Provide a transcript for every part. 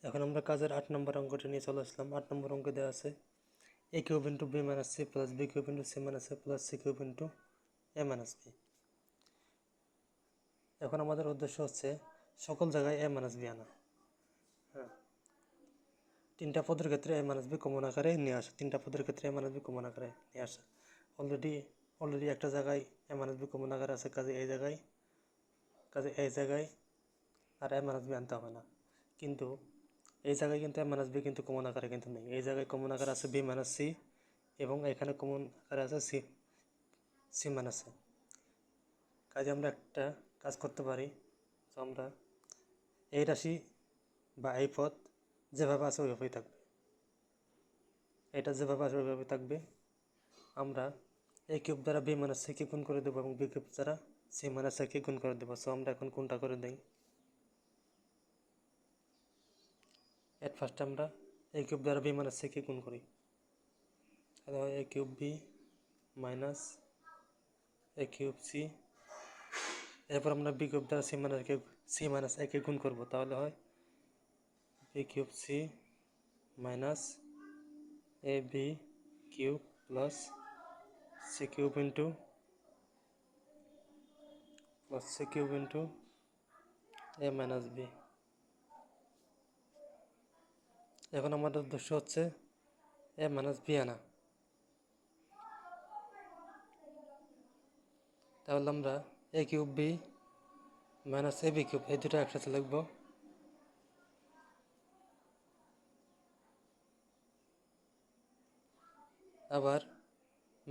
এখন আমরা কাজের 8 নম্বর অঙ্কটা নিয়ে চলে আসলাম। 8 নম্বর অঙ্কে দেওয়া আছে a cube into b minus c plus b cube into c minus a plus c cube into a minus b। এখন আমাদের উদ্দেশ্য হচ্ছে সকল জায়গায় a মাইনাস b আনা। হ্যাঁ, তিনটা পদের ক্ষেত্রে a মাইনাস b কমন আকারে নিয়ে আসা। তিনটা পদের ক্ষেত্রে a মাইনাস b কমন আকারে নিয়ে আসা। অলরেডি একটা জায়গায় a মাইনাস b কমন আকারে আছে, কাজে এই জায়গায় আর a মাইনাস b আনতে হবে না। কিন্তু এই জায়গায় কিন্তু a মাইনাস b কিন্তু কমন আকারে কিন্তু নেই। এই জায়গায় কমন আকারে আছে b মাইনাস c এবং এখানে কমন আকারে আছে c মাইনাস a। কাজে আমরা একটা কাজ করতে পারি, তো আমরা এই রাশি বা এই পদ যেভাবে আছে ওইভাবেই থাকবে, এটা যেভাবে আছে ওইভাবে থাকবে। আমরা a কিউব দ্বারা b মাইনাস c কে গুণ করে দেবো এবং b কিউব দ্বারা c মাইনাস a কে গুণ করে দেবো। সো আমরা এখন কোনটা করে দেই। এট ফার্স্ট আমরা a কিউব দ্বারা b মাইনাস c কে গুণ করি, তাহলে হয় a cube b minus a cube c। এরপর আমরা b কিউব দ্বারা c মাইনাস a কে গুণ করবো, তাহলে হয় b cube c minus a b cube plus c cube into a minus b। এখন আমাদের উদ্দেশ্য হচ্ছে a মাইনাস b আনা। তাহলে আমরা a cube b minus a b cube এই দুটো একসাথে লিখবো। আবার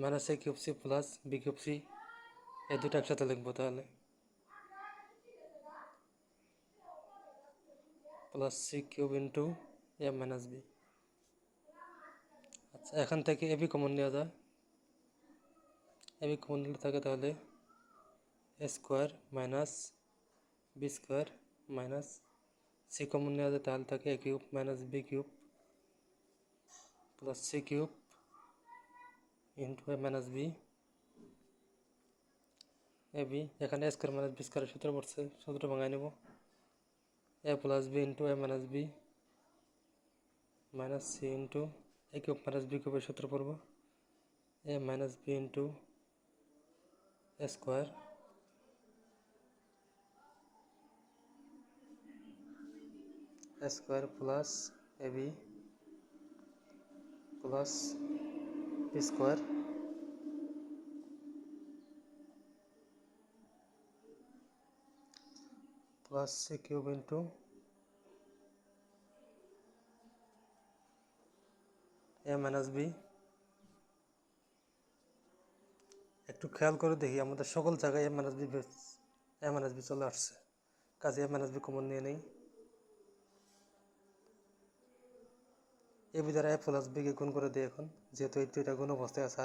minus a cube c plus b cube c এই দুটো একসাথে লিখবো, তাহলে plus c cube into a minus b। আচ্ছা, এখান থেকে a b কমন নেওয়া যায়। a b কমন নিলে থাকে তাহলে a square minus b square minus c common নেওয়া যায়, তাহলে থাকে a cube minus b cube plus c cube into a minus b। a b এখানে a স্কোয়ার মাইনাস b স্কোয়ারের সূত্র পড়ছে, সূত্র ভাঙায় নেব। a plus b into a minus b minus c into a cube minus b কিউবের সূত্র পড়ব a minus b into a square plus ab plus b square plus c cube into a minus b। একটু খেয়াল করে দেখি আমাদের সকল জায়গায় a মাইনাস b চলে আসছে, কাজে a মাইনাস b কমন নিয়ে নেই। ab দ্বারা a প্লাস b কে গুণ করে দিই এখন, যেহেতু এই দুইটা গুণ অবস্থায় আছে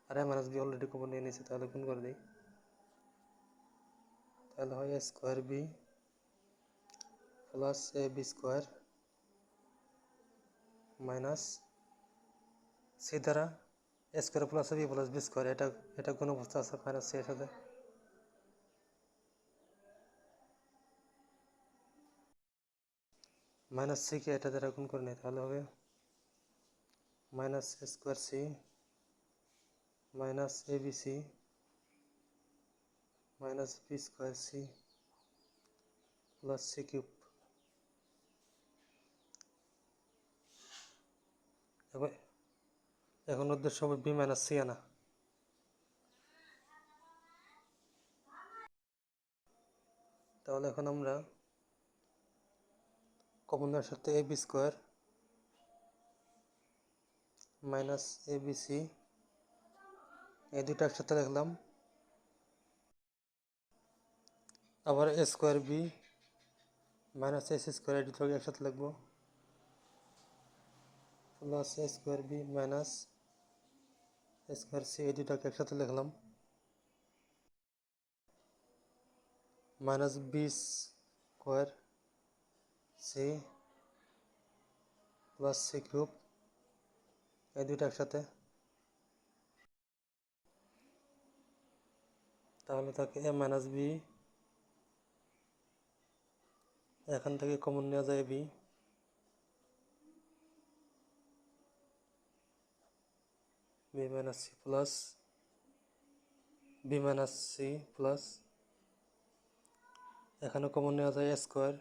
আর a minus b already common নিয়ে নিয়েছে, তাহলে গুণ করে দিই। তাহলে হয় a square b plus a b square minus c দ্বারা a square plus b plus b square, এটা কোন অবস্থা আছে মাইনাস c এর সাথে। মাইনাস c কে এটা দ্বারা গুণ করে নেই, তাহলে হবে minus a square c minus abc minus b square c plus c cube. এখন উদ্দেশ্য হবে b মাইনাস c আনা। তাহলে এখন আমরা কমন নেওয়ার সাথে ab স্কোয়ার মাইনাস abc এই দুটো একসাথে লিখলাম। আবার a square b minus s square এই দুটোকে একসাথে লিখবো, plus a square b minus a square c এই দুটোকে একসাথে লিখলাম। Minus b square c plus c cube এই দুটো একসাথে, তাহলে থাকে a মাইনাস b। এখান থেকে কমন নেওয়া যায় b B minus C plus B minus C plus এখানে কমন নেওয়া যায় এ স্কোয়ার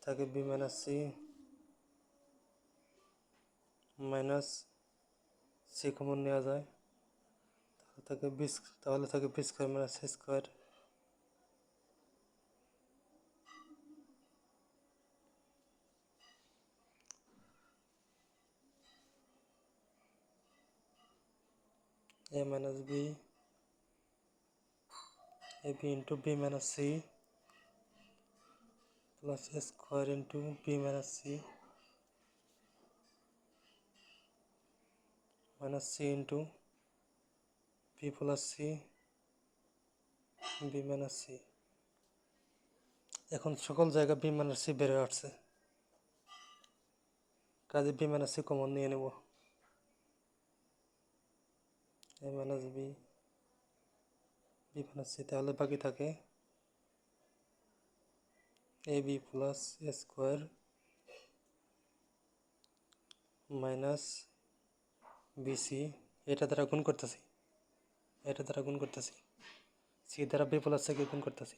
থাকে B minus C minus C common নেওয়া যায় তাহলে থাকে B square minus C square a minus b ab into b minus c plus a square into b minus c minus c into b plus c b minus c এখন সকল জায়গা b minus c বের হয়ে আসছে কাজে b minus c common নিয়ে নেব a minus b b minus c তাহলে বাকি থাকে ab plus a square minus bc এটা দ্বারা গুণ করতেছি c দ্বারা b plus c কে গুণ করতেছি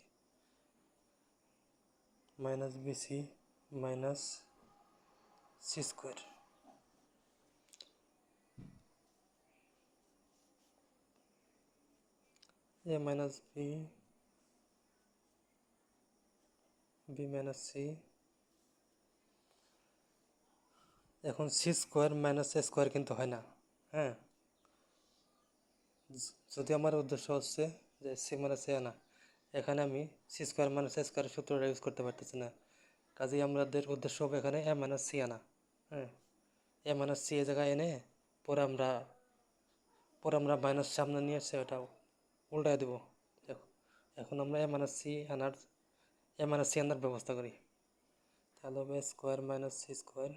minus bc minus c square a minus b b minus c এখন c square minus a square কিন্তু হয় না হ্যাঁ যদি আমার উদ্দেশ্য হচ্ছে যে c মাইনাস a আনা এখানে আমি c square minus a square সূত্রটা ইউজ করতে পারতেছি না কাজেই আমাদের উদ্দেশ্য হবে এখানে a মাইনাস c আনা হ্যাঁ a মাইনাস c এ জায়গায় এনে পরে আমরা মাইনাস সামনে নিয়ে এসে ওটা উল্টায় দেবো এখন আমরা a মাইনাস c আনার ব্যবস্থা করি তাহলে হবে square minus c square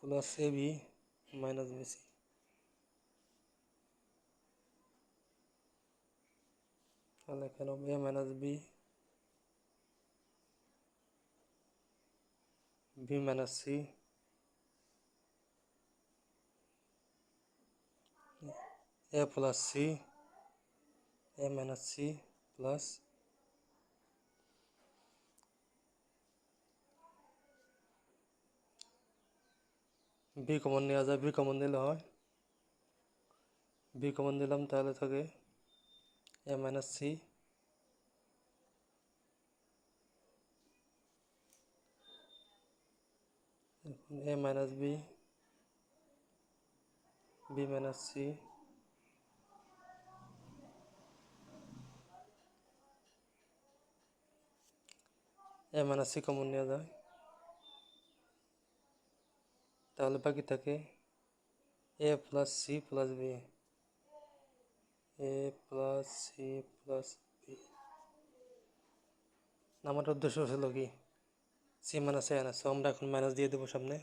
plus ab minus bc তাহলে এখানে হবে a minus b b minus c a plus c a minus c plus b common নেওয়া যায় b কমন দিলে হয় b কমন দিলাম তাহলে থাকে a minus c a minus b b minus c a minus c common নেওয়া যায় তাহলে বাকি থাকে a plus c plus b a plus c plus b আমার উদ্দেশ্য ছিল কি c মাইনাস a আনা সো আমরা এখন মাইনাস দিয়ে দেবো সামনে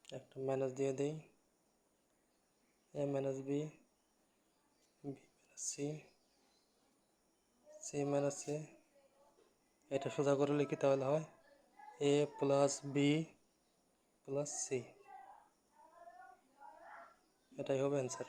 একটা মাইনাস দিয়ে দেই a minus b b minus c c minus a এটা সোজা করে লিখি তাহলে হয় a plus b plus c এটাই হবে অ্যান্সার